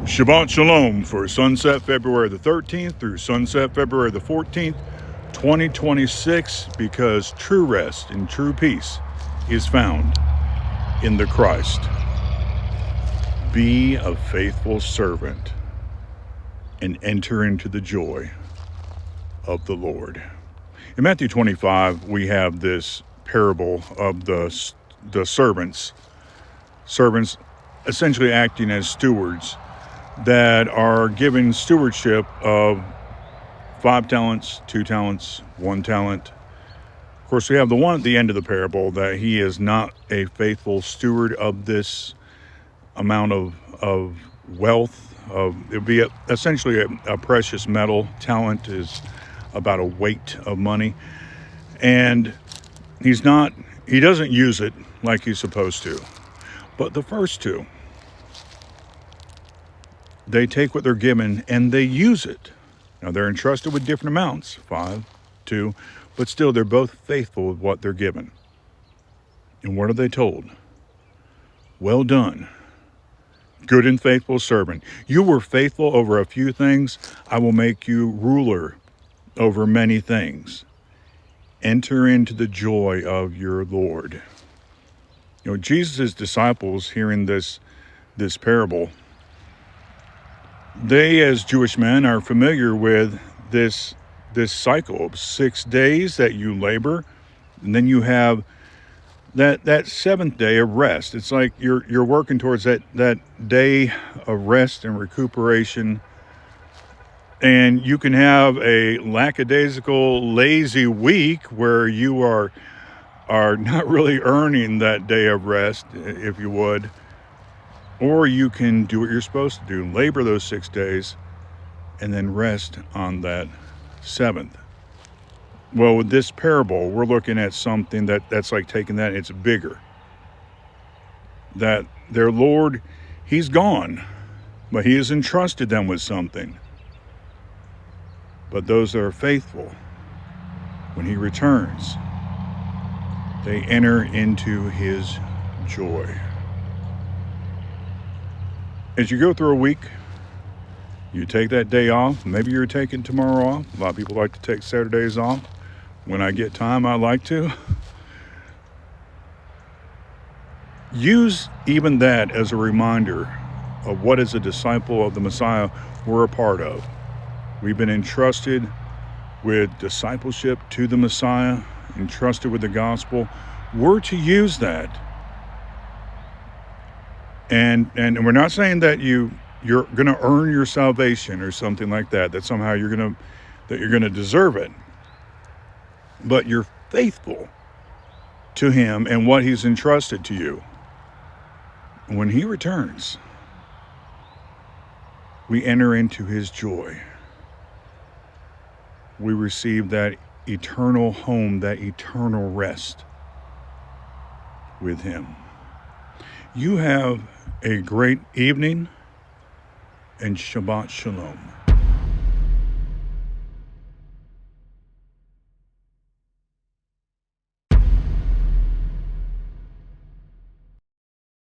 Shabbat Shalom for sunset February the 13th through sunset February the 14th, 2026, because true rest and true peace is found in the Christ. Be a faithful servant and enter into the joy of the Lord. In Matthew 25, we have this parable of the servants essentially acting as stewards that are given stewardship of 5 talents, 2 talents, 1 talent. Of course, we have the one at the end of the parable that he is not a faithful steward of this amount of wealth. It would be essentially a precious metal. Talent is about a weight of money. And he doesn't use it like he's supposed to. But the first two, they take what they're given and they use it. Now they're entrusted with different amounts, 5, 2, but still they're both faithful with what they're given. And what are they told? Well done, good and faithful servant. You were faithful over a few things. I will make you ruler over many things. Enter into the joy of your Lord. You know, Jesus' disciples, hearing this parable, they, as Jewish men, are familiar with this cycle of 6 days that you labor, and then you have that 7th day of rest. It's like you're working towards that day of rest and recuperation, and you can have a lackadaisical, lazy week where you are not really earning that day of rest, if you would. Or you can do what you're supposed to do, labor those 6 days, and then rest on that 7th. Well, with this parable, we're looking at something that's like taking that, it's bigger. That their Lord, he's gone, but he has entrusted them with something. But those that are faithful, when he returns, they enter into his joy. As you go through a week, you take that day off. Maybe you're taking tomorrow off. A lot of people like to take Saturdays off. When I get time, I like to. Use even that as a reminder of what, as a disciple of the Messiah, we're a part of. We've been entrusted with discipleship to the Messiah, entrusted with the gospel. We're to use that. And we're not saying that you're going to earn your salvation or something like that. That somehow you're going to deserve it. But you're faithful to him and what he's entrusted to you. When he returns, we enter into his joy. We receive that eternal home, that eternal rest with him. You have a great evening, and Shabbat Shalom.